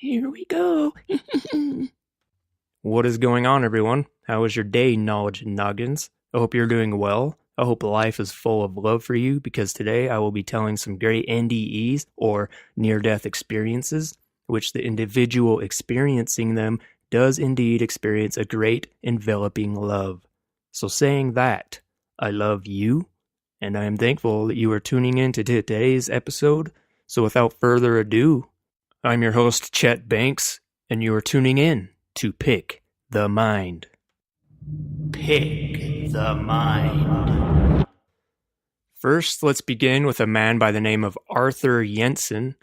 Here we go. What is going on, everyone? How was your day, knowledge noggins? I hope you're doing well. I hope life is full of love for you, because today I will be telling some great NDEs, or near-death experiences, which the individual experiencing them does indeed experience a great enveloping love. So saying that, I love you, and I am thankful that you are tuning in to today's episode. So without further ado, I'm your host, Chet Banks, and you are tuning in to Pick the Mind. Pick the Mind. First, let's begin with a man by the name of Arthur Jensen.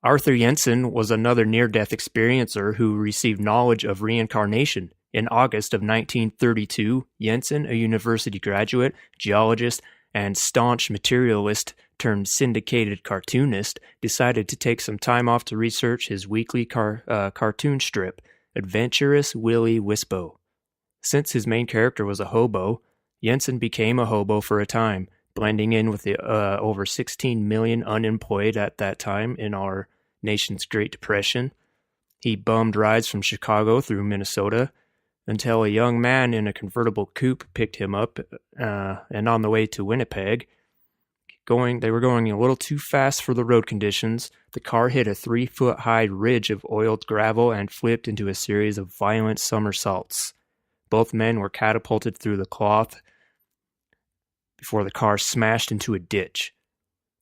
Arthur Jensen was another near-death experiencer who received knowledge of reincarnation. In August of 1932, Jensen, a university graduate, geologist, and staunch materialist turned syndicated cartoonist, decided to take some time off to research his weekly cartoon strip, Adventurous Willie Wispo. Since his main character was a hobo, Jensen became a hobo for a time, blending in with the over 16 million unemployed at that time in our nation's Great Depression. He bummed rides from Chicago through Minnesota until a young man in a convertible coupe picked him up, and on the way to Winnipeg, they were going a little too fast for the road conditions. The car hit a 3-foot-high ridge of oiled gravel and flipped into a series of violent somersaults. Both men were catapulted through the cloth before the car smashed into a ditch.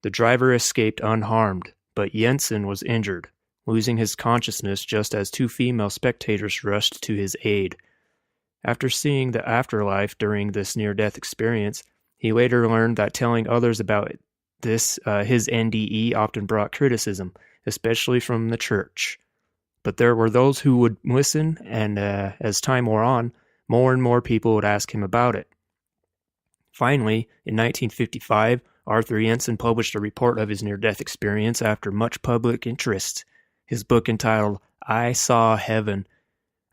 The driver escaped unharmed, but Jensen was injured, losing his consciousness just as two female spectators rushed to his aid. After seeing the afterlife during this near-death experience, he later learned that telling others about this, his NDE, often brought criticism, especially from the church. But there were those who would listen, and as time wore on, more and more people would ask him about it. Finally, in 1955, Arthur Jensen published a report of his near-death experience after much public interest. His book, entitled I Saw Heaven.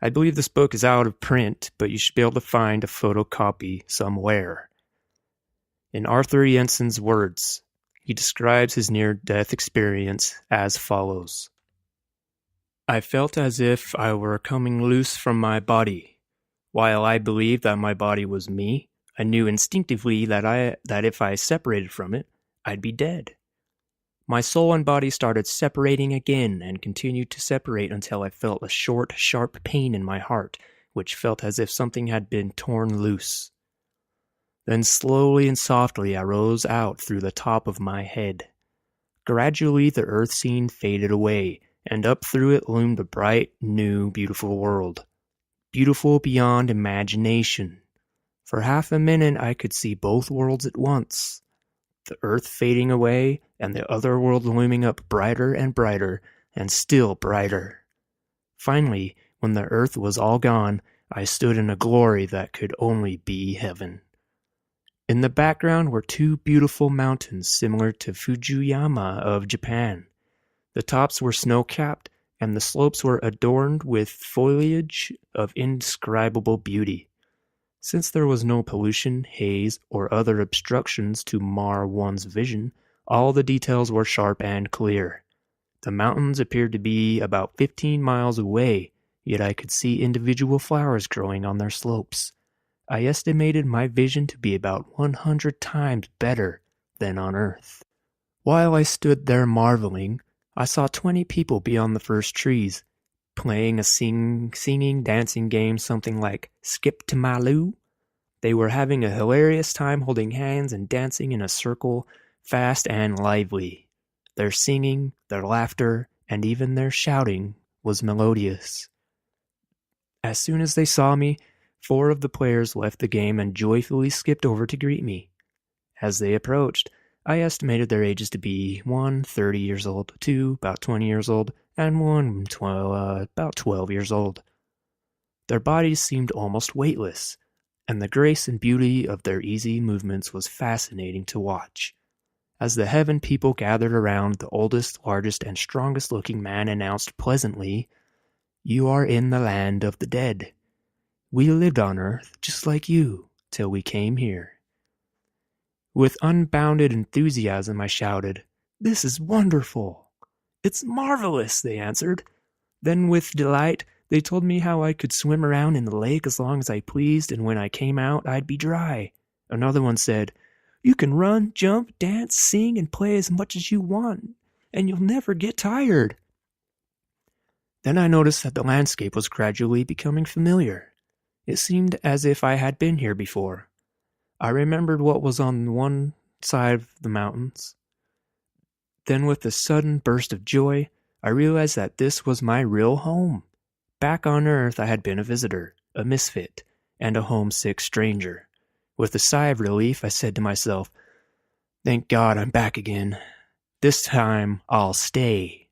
I believe this book is out of print, but you should be able to find a photocopy somewhere. In Arthur Jensen's words, he describes his near-death experience as follows. I felt as if I were coming loose from my body. While I believed that my body was me, I knew instinctively that if I separated from it, I'd be dead. My soul and body started separating again and continued to separate until I felt a short, sharp pain in my heart, which felt as if something had been torn loose. Then slowly and softly I rose out through the top of my head. Gradually the earth scene faded away, and up through it loomed a bright, new, beautiful world. Beautiful beyond imagination. For half a minute I could see both worlds at once. The earth fading away, and the other world looming up brighter and brighter, and still brighter. Finally, when the earth was all gone, I stood in a glory that could only be heaven. In the background were two beautiful mountains similar to Fujiyama of Japan. The tops were snow-capped, and the slopes were adorned with foliage of indescribable beauty. Since there was no pollution, haze, or other obstructions to mar one's vision, all the details were sharp and clear. The mountains appeared to be about 15 miles away, yet I could see individual flowers growing on their slopes. I estimated my vision to be about 100 times better than on Earth. While I stood there marveling, I saw 20 people beyond the first trees, playing a singing, dancing game, something like Skip to My Lou. They were having a hilarious time holding hands and dancing in a circle, fast and lively. Their singing, their laughter, and even their shouting was melodious. As soon as they saw me, 4 of the players left the game and joyfully skipped over to greet me. As they approached, I estimated their ages to be 1 30 years old, 2 about 20 years old, and 1 about 12 years old. Their bodies seemed almost weightless, and the grace and beauty of their easy movements was fascinating to watch. As the heaven people gathered around, the oldest, largest, and strongest-looking man announced pleasantly, "You are in the land of the dead. We lived on Earth just like you till we came here." With unbounded enthusiasm I shouted, "This is wonderful!" "It's marvelous," they answered. Then with delight, they told me how I could swim around in the lake as long as I pleased, and when I came out, I'd be dry. Another one said, "You can run, jump, dance, sing, and play as much as you want, and you'll never get tired." Then I noticed that the landscape was gradually becoming familiar. It seemed as if I had been here before. I remembered what was on one side of the mountains. Then with a sudden burst of joy, I realized that this was my real home. Back on Earth, I had been a visitor, a misfit, and a homesick stranger. With a sigh of relief, I said to myself, "Thank God I'm back again. This time, I'll stay."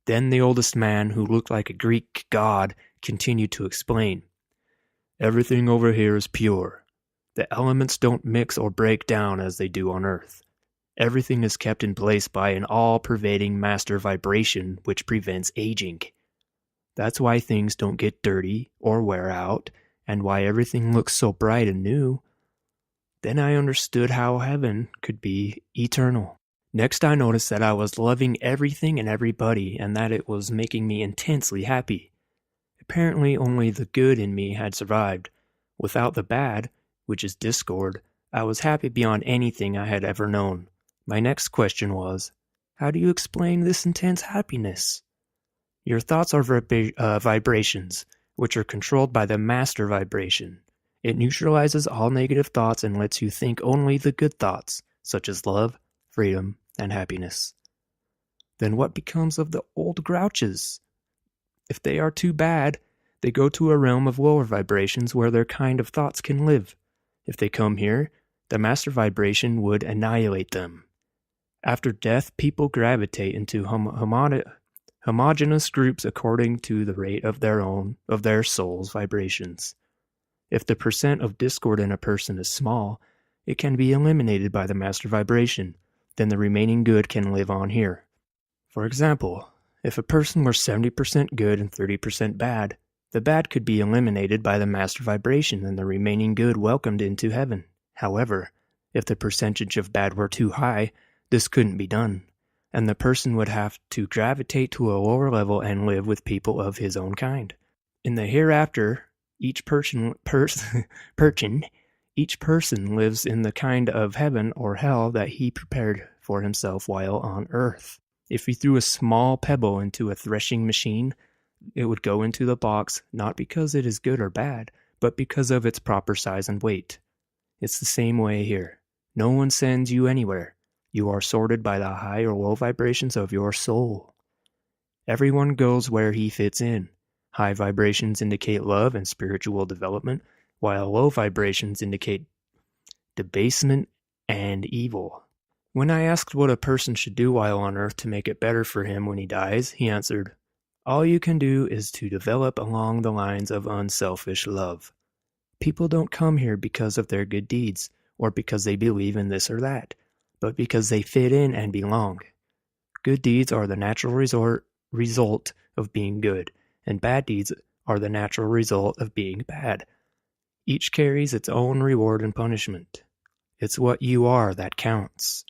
Then the oldest man, who looked like a Greek god, continued to explain. "Everything over here is pure. The elements don't mix or break down as they do on Earth. Everything is kept in place by an all-pervading master vibration which prevents aging. That's why things don't get dirty or wear out, and why everything looks so bright and new." Then I understood how heaven could be eternal. Next I noticed that I was loving everything and everybody, and that it was making me intensely happy. Apparently only the good in me had survived. Without the bad, which is discord, I was happy beyond anything I had ever known. My next question was, how do you explain this intense happiness? Your thoughts are vibrations, which are controlled by the master vibration. It neutralizes all negative thoughts and lets you think only the good thoughts, such as love, freedom, and happiness. Then what becomes of the old grouches? If they are too bad, they go to a realm of lower vibrations where their kind of thoughts can live. If they come here, the master vibration would annihilate them. After death, people gravitate into homogeneous groups according to the rate of their soul's vibrations. If the percent of discord in a person is small, it can be eliminated by the master vibration. Then the remaining good can live on here. For example, if a person were 70% good and 30% bad, the bad could be eliminated by the master vibration and the remaining good welcomed into heaven. However, if the percentage of bad were too high, this couldn't be done, and the person would have to gravitate to a lower level and live with people of his own kind. In the hereafter, each person lives in the kind of heaven or hell that he prepared for himself while on Earth. If he threw a small pebble into a threshing machine, it would go into the box not because it is good or bad, but because of its proper size and weight. It's the same way here. No one sends you anywhere. You are sorted by the high or low vibrations of your soul. Everyone goes where he fits in. High vibrations indicate love and spiritual development, while low vibrations indicate debasement and evil. When I asked what a person should do while on Earth to make it better for him when he dies, he answered, "All you can do is to develop along the lines of unselfish love. People don't come here because of their good deeds, or because they believe in this or that, but because they fit in and belong. Good deeds are the natural result of being good, and bad deeds are the natural result of being bad. Each carries its own reward and punishment. It's what you are that counts."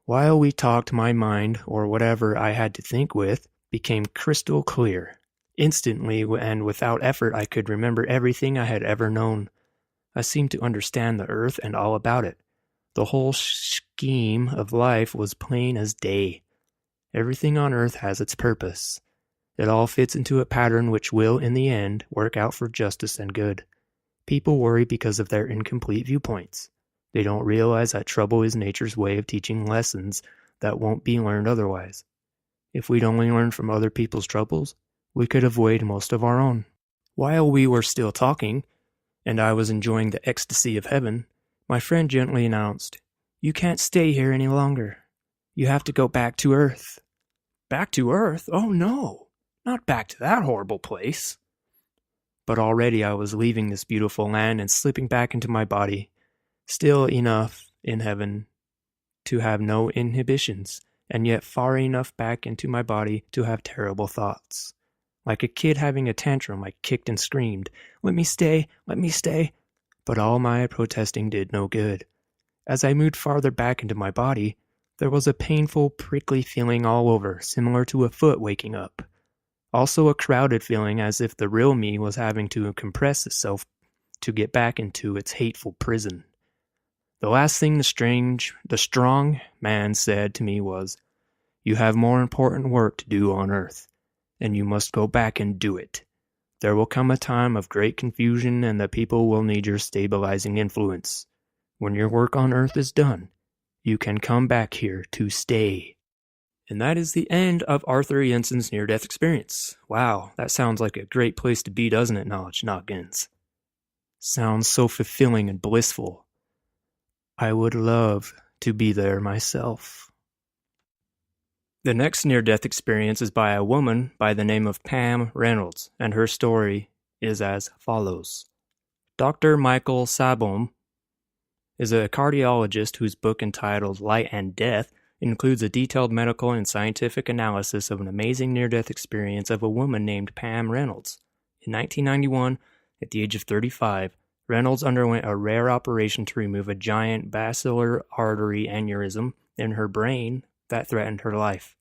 While we talked, my mind, or whatever I had to think with, became crystal clear. Instantly and without effort, I could remember everything I had ever known. I seemed to understand the earth and all about it. The whole scheme of life was plain as day. Everything on earth has its purpose. It all fits into a pattern which will, in the end, work out for justice and good. People worry because of their incomplete viewpoints. They don't realize that trouble is nature's way of teaching lessons that won't be learned otherwise. If we'd only learned from other people's troubles, we could avoid most of our own. While we were still talking, and I was enjoying the ecstasy of heaven, my friend gently announced, "You can't stay here any longer. You have to go back to Earth." "Back to Earth? Oh no, not back to that horrible place." But already I was leaving this beautiful land and slipping back into my body, still enough in heaven to have no inhibitions, and yet far enough back into my body to have terrible thoughts. Like a kid having a tantrum, I kicked and screamed, "Let me stay, let me stay." But all my protesting did no good. As I moved farther back into my body, there was a painful, prickly feeling all over, similar to a foot waking up. Also a crowded feeling as if the real me was having to compress itself to get back into its hateful prison. The last thing the strong man said to me was, "You have more important work to do on Earth, and you must go back and do it. There will come a time of great confusion and the people will need your stabilizing influence. When your work on Earth is done, you can come back here to stay." And that is the end of Arthur Jensen's near-death experience. Wow, that sounds like a great place to be, doesn't it, Knowledge Noggins? Sounds so fulfilling and blissful. I would love to be there myself. The next near-death experience is by a woman by the name of Pam Reynolds, and her story is as follows. Dr. Michael Sabom is a cardiologist whose book entitled Light and Death includes a detailed medical and scientific analysis of an amazing near-death experience of a woman named Pam Reynolds. In 1991, at the age of 35, Reynolds underwent a rare operation to remove a giant basilar artery aneurysm in her brain that threatened her life.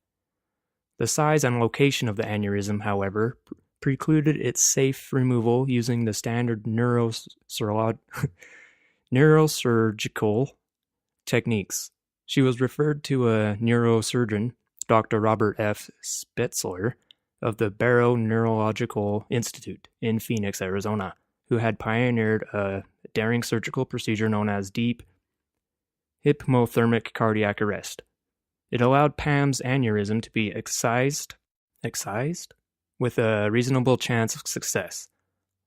The size and location of the aneurysm, however, precluded its safe removal using the standard neurosurgical techniques. She was referred to a neurosurgeon, Dr. Robert F. Spetzler, of the Barrow Neurological Institute in Phoenix, Arizona, who had pioneered a daring surgical procedure known as deep hypothermic cardiac arrest. It allowed Pam's aneurysm to be excised with a reasonable chance of success.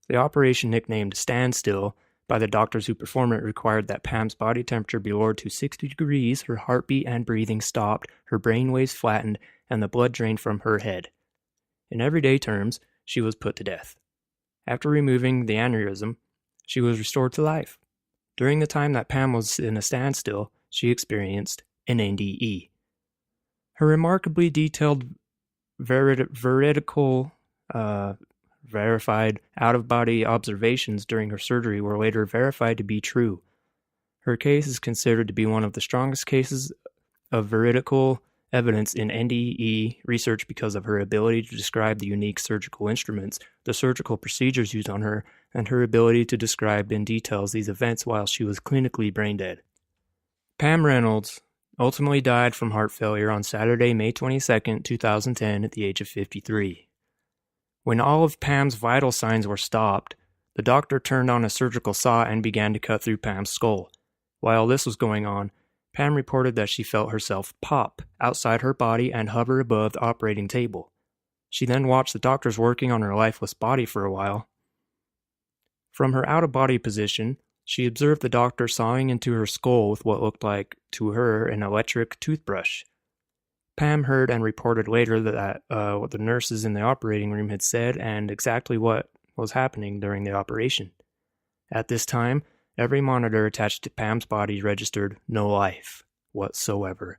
The operation, nicknamed Standstill by the doctors who performed it, required that Pam's body temperature be lowered to 60 degrees, her heartbeat and breathing stopped, her brain waves flattened, and the blood drained from her head. In everyday terms, she was put to death. After removing the aneurysm, she was restored to life. During the time that Pam was in a standstill, she experienced an NDE. Her remarkably detailed, verified out-of-body observations during her surgery were later verified to be true. Her case is considered to be one of the strongest cases of veridical evidence in NDE research because of her ability to describe the unique surgical instruments, the surgical procedures used on her, and her ability to describe in details these events while she was clinically brain dead. Pam Reynolds ultimately died from heart failure on Saturday, May 22, 2010, at the age of 53. When all of Pam's vital signs were stopped, the doctor turned on a surgical saw and began to cut through Pam's skull. While this was going on, Pam reported that she felt herself pop outside her body and hover above the operating table. She then watched the doctors working on her lifeless body for a while. From her out-of-body position, she observed the doctor sawing into her skull with what looked like, to her, an electric toothbrush. Pam heard and reported later that what the nurses in the operating room had said and exactly what was happening during the operation. At this time, every monitor attached to Pam's body registered no life whatsoever.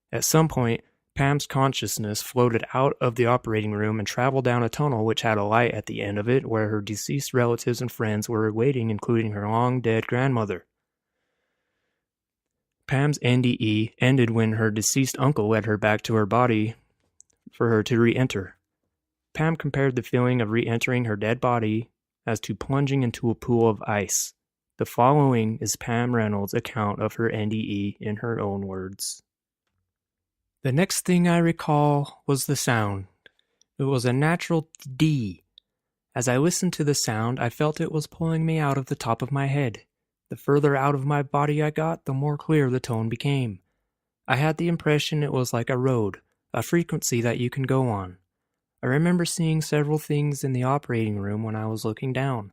At some point, Pam's consciousness floated out of the operating room and traveled down a tunnel which had a light at the end of it where her deceased relatives and friends were waiting, including her long-dead grandmother. Pam's NDE ended when her deceased uncle led her back to her body for her to re-enter. Pam compared the feeling of re-entering her dead body as to plunging into a pool of ice. The following is Pam Reynolds' account of her NDE in her own words. The next thing I recall was the sound. It was a natural D. As I listened to the sound, I felt it was pulling me out of the top of my head. The further out of my body I got, the more clear the tone became. I had the impression it was like a road, a frequency that you can go on. I remember seeing several things in the operating room when I was looking down.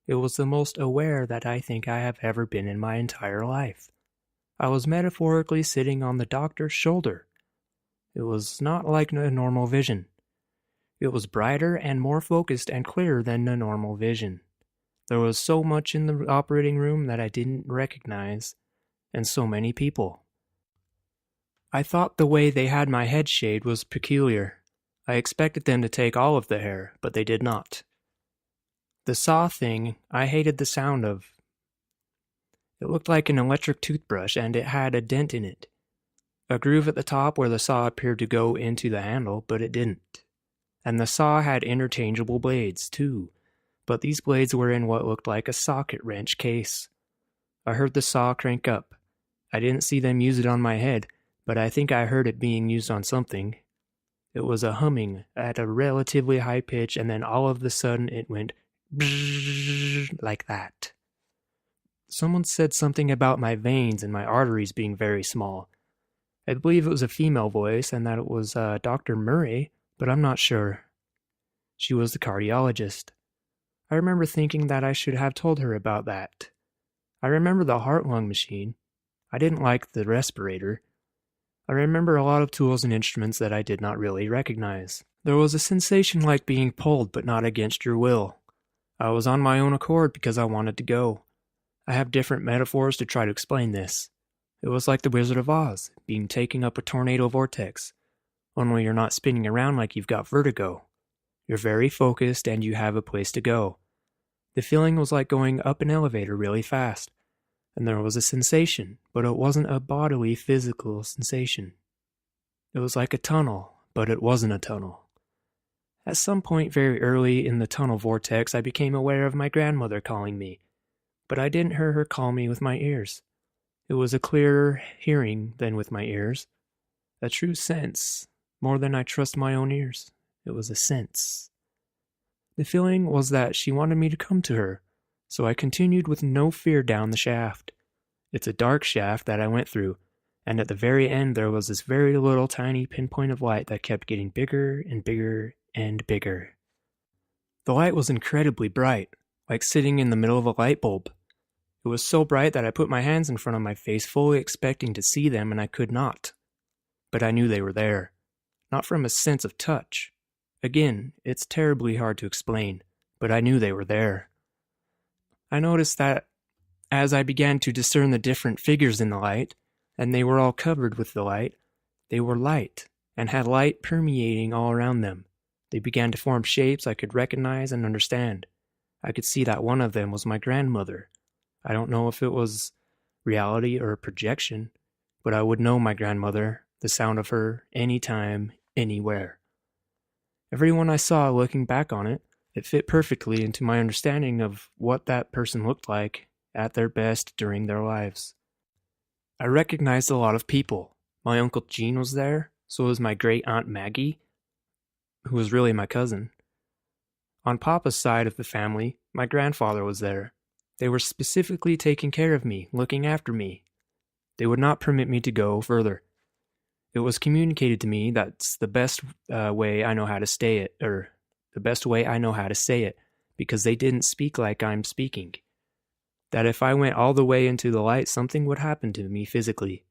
It was the most aware that I think I have ever been in my entire life. I was metaphorically sitting on the doctor's shoulder. It was not like a normal vision. It was brighter and more focused and clearer than a normal vision. There was so much in the operating room that I didn't recognize, and so many people. I thought the way they had my head shaved was peculiar. I expected them to take all of the hair, but they did not. The saw thing, I hated the sound of. It looked like an electric toothbrush, and it had a dent in it. A groove at the top where the saw appeared to go into the handle, but it didn't. And the saw had interchangeable blades, too, but these blades were in what looked like a socket wrench case. I heard the saw crank up. I didn't see them use it on my head, but I think I heard it being used on something. It was a humming at a relatively high pitch, and then all of a sudden it went like that. Someone said something about my veins and my arteries being very small. I believe it was a female voice and that it was Dr. Murray, but I'm not sure. She was the cardiologist. I remember thinking that I should have told her about that. I remember the heart-lung machine. I didn't like the respirator. I remember a lot of tools and instruments that I did not really recognize. There was a sensation like being pulled, but not against your will. I was on my own accord because I wanted to go. I have different metaphors to try to explain this. It was like the Wizard of Oz, being taken up a tornado vortex. Only you're not spinning around like you've got vertigo. You're very focused and you have a place to go. The feeling was like going up an elevator really fast. And there was a sensation, but it wasn't a bodily, physical sensation. It was like a tunnel, but it wasn't a tunnel. At some point very early in the tunnel vortex, I became aware of my grandmother calling me, but I didn't hear her call me with my ears. It was a clearer hearing than with my ears. A true sense, more than I trust my own ears. It was a sense. The feeling was that she wanted me to come to her. So I continued with no fear down the shaft. It's a dark shaft that I went through, and at the very end there was this very little tiny pinpoint of light that kept getting bigger and bigger and bigger. The light was incredibly bright, like sitting in the middle of a light bulb. It was so bright that I put my hands in front of my face fully expecting to see them, and I could not. But I knew they were there, not from a sense of touch. Again, it's terribly hard to explain, but I knew they were there. I noticed that as I began to discern the different figures in the light, and they were all covered with the light, they were light, and had light permeating all around them. They began to form shapes I could recognize and understand. I could see that one of them was my grandmother. I don't know if it was reality or projection, but I would know my grandmother, the sound of her, anytime, anywhere. Everyone I saw looking back on it, it fit perfectly into my understanding of what that person looked like at their best during their lives. I recognized a lot of people. My Uncle Gene was there, so was my great-aunt Maggie, who was really my cousin. On Papa's side of the family, my grandfather was there. They were specifically taking care of me, looking after me. They would not permit me to go further. It was communicated to me that's the best way I know how to say it, because they didn't speak like I'm speaking. That if I went all the way into the light, something would happen to me physically.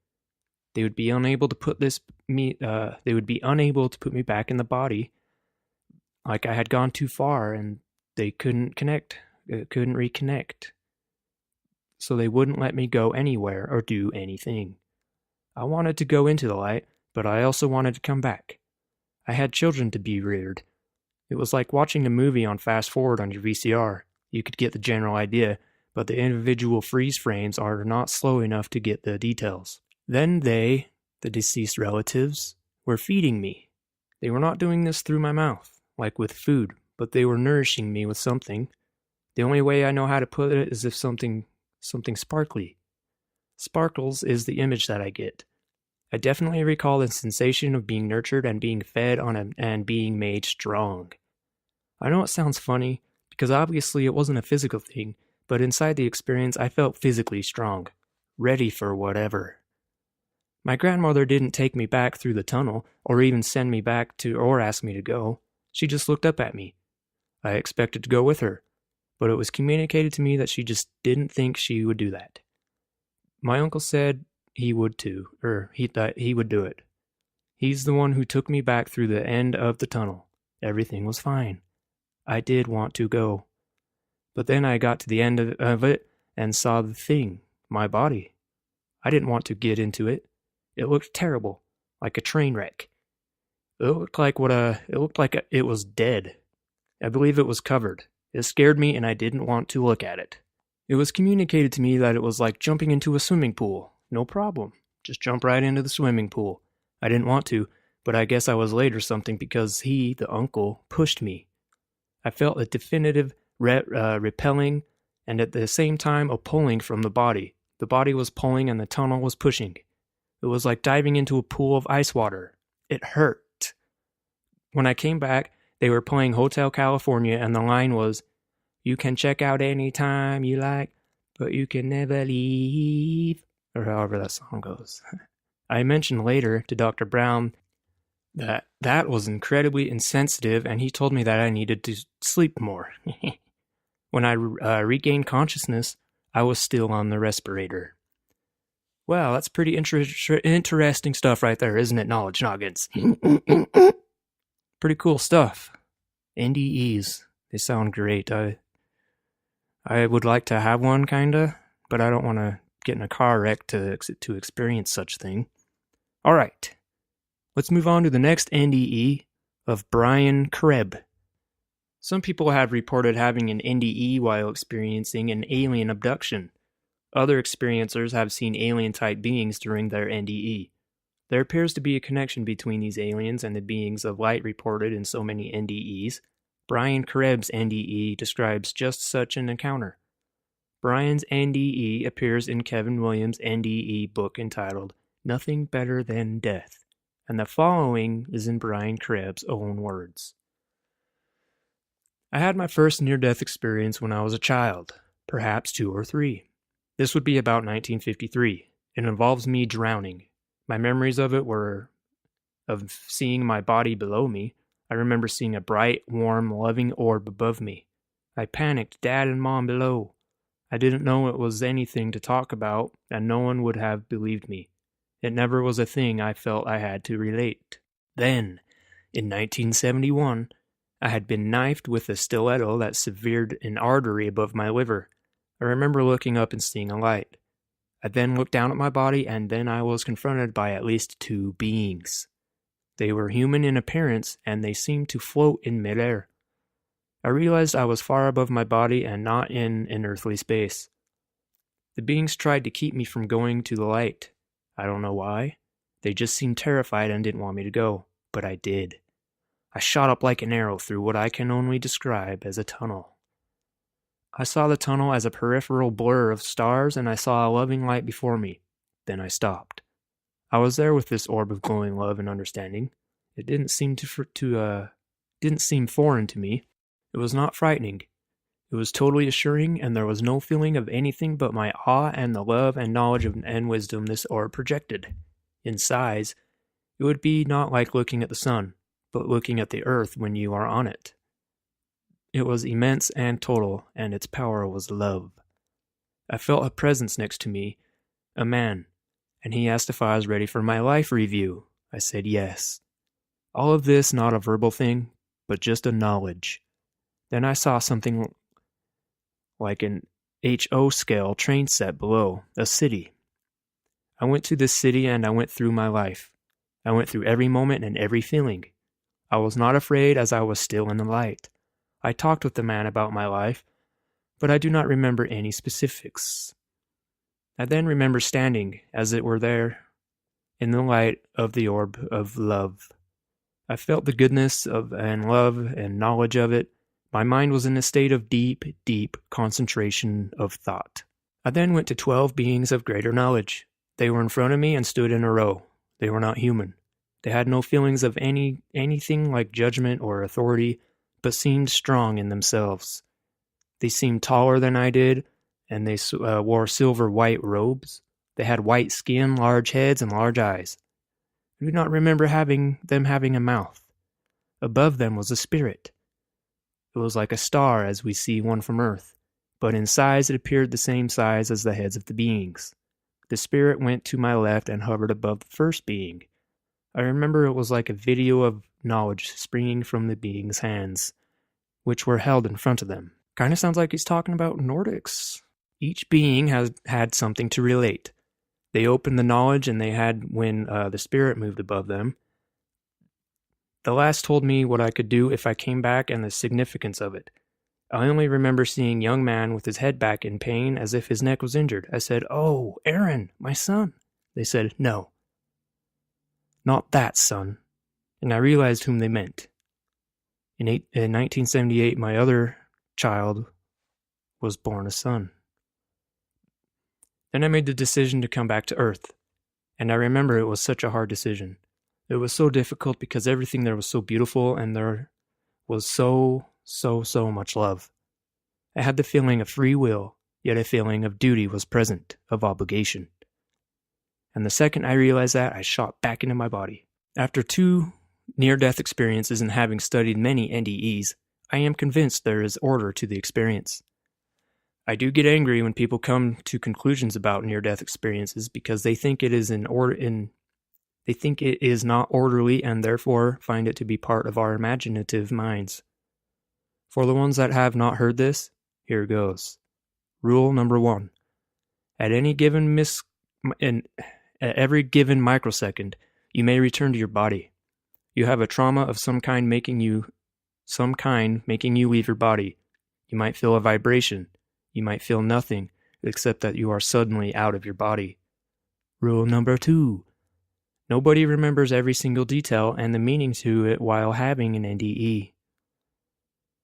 They would be unable to put me back in the body, like I had gone too far, and they couldn't reconnect. So they wouldn't let me go anywhere or do anything. I wanted to go into the light, but I also wanted to come back. I had children to be reared. It was like watching a movie on fast forward on your VCR. You could get the general idea, but the individual freeze frames are not slow enough to get the details. Then they, the deceased relatives, were feeding me. They were not doing this through my mouth, like with food, but they were nourishing me with something. The only way I know how to put it is if something sparkly. Sparkles is the image that I get. I definitely recall the sensation of being nurtured and being fed on and being made strong. I know it sounds funny, because obviously it wasn't a physical thing, but inside the experience I felt physically strong, ready for whatever. My grandmother didn't take me back through the tunnel, or even send me back to or ask me to go. She just looked up at me. I expected to go with her, but it was communicated to me that she just didn't think she would do that. My uncle said he would too, he thought he would do it. He's the one who took me back through the end of the tunnel. Everything was fine. I did want to go. But then I got to the end of it and saw the thing, my body. I didn't want to get into it. It looked terrible, like a train wreck. It looked like it was dead. I believe it was covered. It scared me and I didn't want to look at it. It was communicated to me that it was like jumping into a swimming pool. No problem. Just jump right into the swimming pool. I didn't want to, but I guess I was late or something because he, the uncle, pushed me. I felt a definitive repelling and at the same time a pulling from the body. The body was pulling and the tunnel was pushing. It was like diving into a pool of ice water. It hurt. When I came back, they were playing Hotel California and the line was, "You can check out any time you like, but you can never leave," or however that song goes. I mentioned later to Dr. Brown that was incredibly insensitive, and he told me that I needed to sleep more. When I regained consciousness, I was still on the respirator. Well, that's pretty interesting stuff right there, isn't it, Knowledge Noggins? Pretty cool stuff. NDEs, they sound great. I would like to have one, kinda, but I don't want to get in a car wreck to experience such thing. All right, let's move on to the next NDE of Brian Krebs. Some people have reported having an NDE while experiencing an alien abduction. Other experiencers have seen alien-type beings during their NDE. There appears to be a connection between these aliens and the beings of light reported in so many NDEs. Brian Krebs' NDE describes just such an encounter. Brian's NDE appears in Kevin Williams' NDE book entitled Nothing Better Than Death, and the following is in Brian Krebs' own words. I had my first near-death experience when I was a child, perhaps 2 or 3. This would be about 1953. It involves me drowning. My memories of it were of seeing my body below me. I remember seeing a bright, warm, loving orb above me. I panicked, Dad and Mom below. I didn't know it was anything to talk about, and no one would have believed me. It never was a thing I felt I had to relate. Then, in 1971, I had been knifed with a stiletto that severed an artery above my liver. I remember looking up and seeing a light. I then looked down at my body, and then I was confronted by at least 2 beings. They were human in appearance, and they seemed to float in midair. I realized I was far above my body and not in an earthly space. The beings tried to keep me from going to the light. I don't know why. They just seemed terrified and didn't want me to go, but I did. I shot up like an arrow through what I can only describe as a tunnel. I saw the tunnel as a peripheral blur of stars, and I saw a loving light before me. Then I stopped. I was there with this orb of glowing love and understanding. It didn't seem didn't seem foreign to me. It was not frightening. It was totally assuring, and there was no feeling of anything but my awe and the love and knowledge and wisdom this orb projected. In size, it would be not like looking at the sun, but looking at the earth when you are on it. It was immense and total, and its power was love. I felt a presence next to me, a man, and he asked if I was ready for my life review. I said yes. All of this not a verbal thing, but just a knowledge. Then I saw something like an HO scale train set below, a city. I went to this city and I went through my life. I went through every moment and every feeling. I was not afraid as I was still in the light. I talked with the man about my life, but I do not remember any specifics. I then remember standing, as it were there, in the light of the orb of love. I felt the goodness of and love and knowledge of it. My mind was in a state of deep, deep concentration of thought. I then went to 12 beings of greater knowledge. They were in front of me and stood in a row. They were not human. They had no feelings of anything like judgment or authority, but seemed strong in themselves. They seemed taller than I did, and they wore silver-white robes. They had white skin, large heads, and large eyes. I do not remember them having a mouth. Above them was a spirit. It was like a star as we see one from Earth, but in size it appeared the same size as the heads of the beings. The spirit went to my left and hovered above the first being. I remember it was like a video of knowledge springing from the being's hands, which were held in front of them. Kind of sounds like he's talking about Nordics. Each being had something to relate. They opened the knowledge and they had when the spirit moved above them. The last told me what I could do if I came back and the significance of it. I only remember seeing young man with his head back in pain as if his neck was injured. I said, "Oh, Aaron, my son." They said, "No. Not that, son." and I realized whom they meant. In 1978, my other child was born a son. Then I made the decision to come back to Earth, and I remember it was such a hard decision. It was so difficult because everything there was so beautiful and there was so much love. I had the feeling of free will, yet a feeling of duty was present, of obligation. And the second I realized that, I shot back into my body. After 2 near-death experiences and having studied many NDEs, I am convinced there is order to the experience. I do get angry when people come to conclusions about near-death experiences because they think it is they think it is not orderly and therefore find it to be part of our imaginative minds. For the ones that have not heard this, here goes. Rule number 1. At every given microsecond, you may return to your body. You have a trauma of some kind making you leave your body. You might feel a vibration. You might feel nothing except that you are suddenly out of your body. Rule number 2. Nobody remembers every single detail and the meaning to it while having an NDE.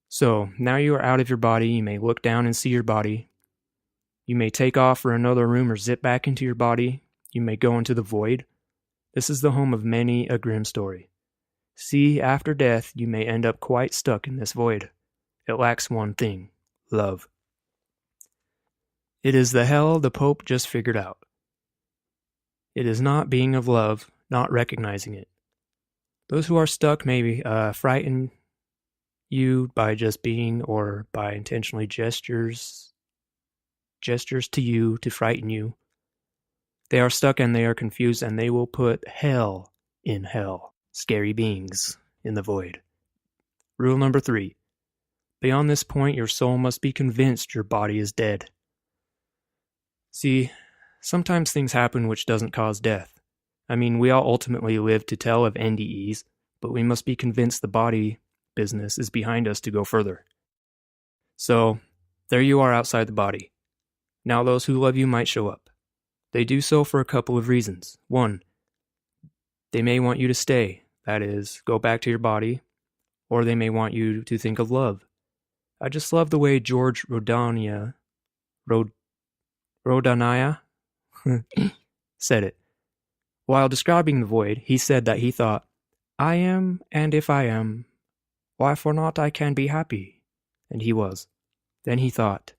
So, now you are out of your body, you may look down and see your body. You may take off for another room or zip back into your body. You may go into the void. This is the home of many a grim story. See, after death, you may end up quite stuck in this void. It lacks one thing: love. It is the hell the Pope just figured out. It is not being of love, not recognizing it. Those who are stuck may frighten you by just being or by intentionally gestures to you to frighten you. They are stuck and they are confused and they will put hell in hell. Scary beings in the void. Rule number 3. Beyond this point, your soul must be convinced your body is dead. See, sometimes things happen which doesn't cause death. I mean, we all ultimately live to tell of NDEs, but we must be convinced the body business is behind us to go further. So, there you are outside the body. Now those who love you might show up. They do so for a couple of reasons. 1, they may want you to stay, that is, go back to your body, or they may want you to think of love. I just love the way George Rodania said it. While describing the void, he said that he thought, I am, and if I am, why for not I can be happy. And he was. Then he thought,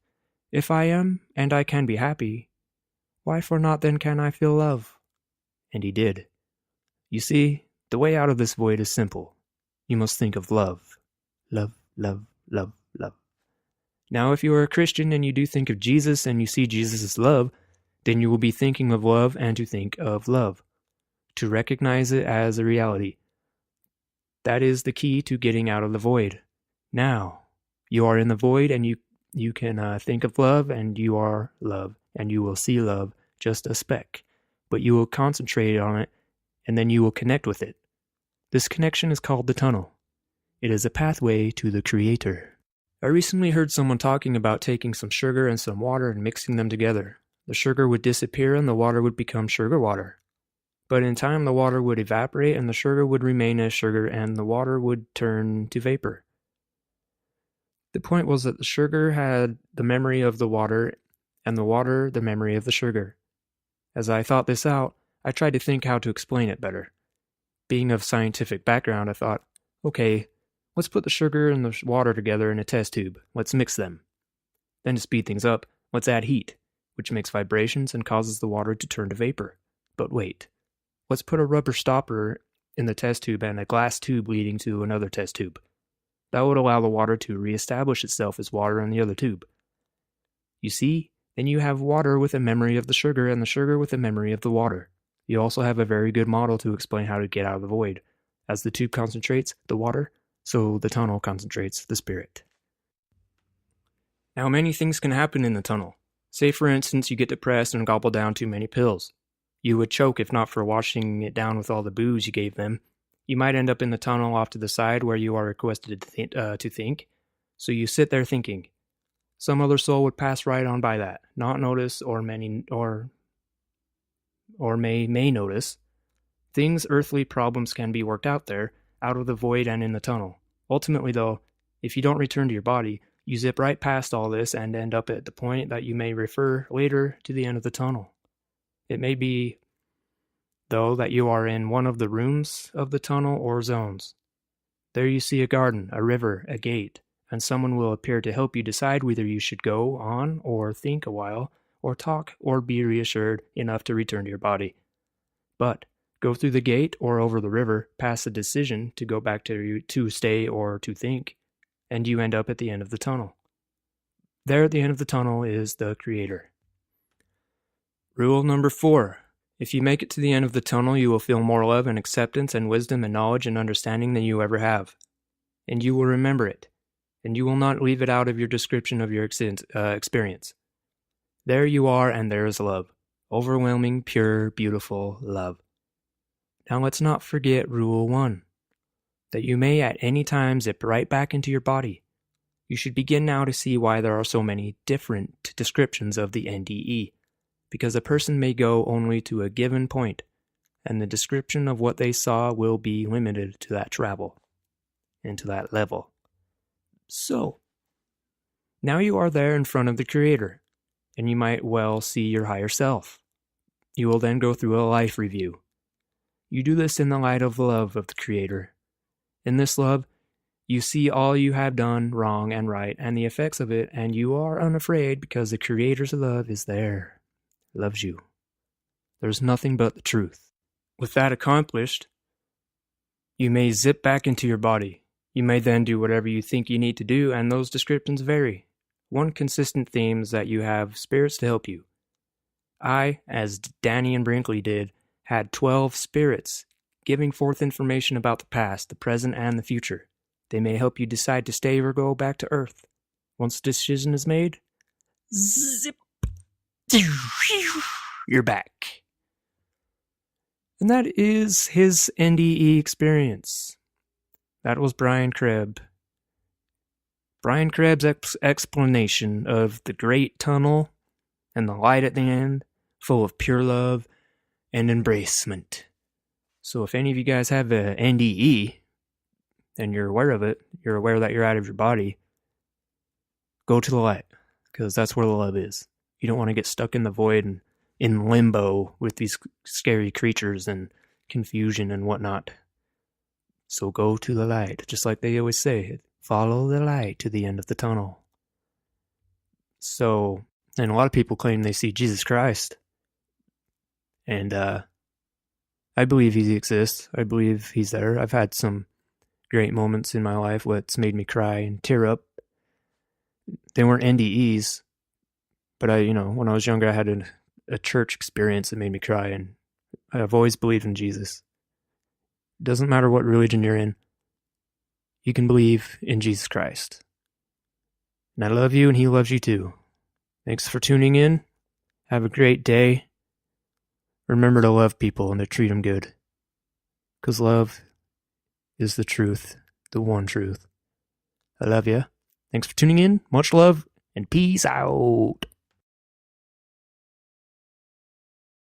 if I am, and I can be happy, why for not then can I feel love? And he did. You see, the way out of this void is simple. You must think of love. Love, love, love, love. Now, if you are a Christian and you do think of Jesus and you see Jesus as love, then you will be thinking of love and to think of love. To recognize it as a reality. That is the key to getting out of the void. Now, you are in the void and you can think of love and you are love and you will see love, just a speck. But you will concentrate on it and then you will connect with it. This connection is called the tunnel. It is a pathway to the Creator. I recently heard someone talking about taking some sugar and some water and mixing them together. The sugar would disappear and the water would become sugar water. But in time the water would evaporate and the sugar would remain as sugar and the water would turn to vapor. The point was that the sugar had the memory of the water and the water the memory of the sugar. As I thought this out, I tried to think how to explain it better. Being of scientific background, I thought, okay, let's put the sugar and the water together in a test tube. Let's mix them. Then to speed things up, let's add heat, which makes vibrations and causes the water to turn to vapor. But wait, let's put a rubber stopper in the test tube and a glass tube leading to another test tube. That would allow the water to reestablish itself as water in the other tube. You see, then you have water with a memory of the sugar and the sugar with a memory of the water. You also have a very good model to explain how to get out of the void. As the tube concentrates the water, so the tunnel concentrates the spirit. Now many things can happen in the tunnel. Say for instance you get depressed and gobble down too many pills. You would choke if not for washing it down with all the booze you gave them. You might end up in the tunnel off to the side where you are requested to think. So you sit there thinking. Some other soul would pass right on by that, not notice or may notice. Things, earthly problems can be worked out there, out of the void and in the tunnel. Ultimately, though, if you don't return to your body, you zip right past all this and end up at the point that you may refer later to the end of the tunnel. It may be, though, that you are in one of the rooms of the tunnel or zones. There you see a garden, a river, a gate, and someone will appear to help you decide whether you should go on or think a while, or talk or be reassured enough to return to your body. But go through the gate or over the river, pass the decision to go back to stay or to think, and you end up at the end of the tunnel. There at the end of the tunnel is the Creator. Rule number 4. If you make it to the end of the tunnel, you will feel more love and acceptance and wisdom and knowledge and understanding than you ever have. And you will remember it. And you will not leave it out of your description of your experience. There you are, and there is love. Overwhelming, pure, beautiful love. Now let's not forget Rule 1. That you may at any time zip right back into your body. You should begin now to see why there are so many different descriptions of the NDE. Because a person may go only to a given point, and the description of what they saw will be limited to that travel, and to that level. So, now you are there in front of the Creator, and you might well see your higher self. You will then go through a life review. You do this in the light of the love of the Creator. In this love, you see all you have done wrong and right, and the effects of it, and you are unafraid because the Creator's love is there. Loves you. There's nothing but the truth. With that accomplished, you may zip back into your body. You may then do whatever you think you need to do, and those descriptions vary. One consistent theme is that you have spirits to help you. I, as Danny and Brinkley did, had 12 spirits, giving forth information about the past, the present, and the future. They may help you decide to stay or go back to Earth. Once the decision is made, zip. You're back. And that is his NDE experience. That was Brian Krebs. Brian Krebs' explanation of the great tunnel and the light at the end, full of pure love and embracement. So if any of you guys have a NDE, and you're aware of it, you're aware that you're out of your body, go to the light, because that's where the love is. You don't want to get stuck in the void and in limbo with these scary creatures and confusion and whatnot. So go to the light, just like they always say. Follow the light to the end of the tunnel. So, and a lot of people claim they see Jesus Christ. And I believe he exists. I believe he's there. I've had some great moments in my life what's made me cry and tear up. They weren't NDEs. But when I was younger, I had a church experience that made me cry, and I've always believed in Jesus. It doesn't matter what religion you're in. You can believe in Jesus Christ. And I love you, and he loves you too. Thanks for tuning in. Have a great day. Remember to love people and to treat them good. Because love is the truth, the one truth. I love you. Thanks for tuning in. Much love, and peace out.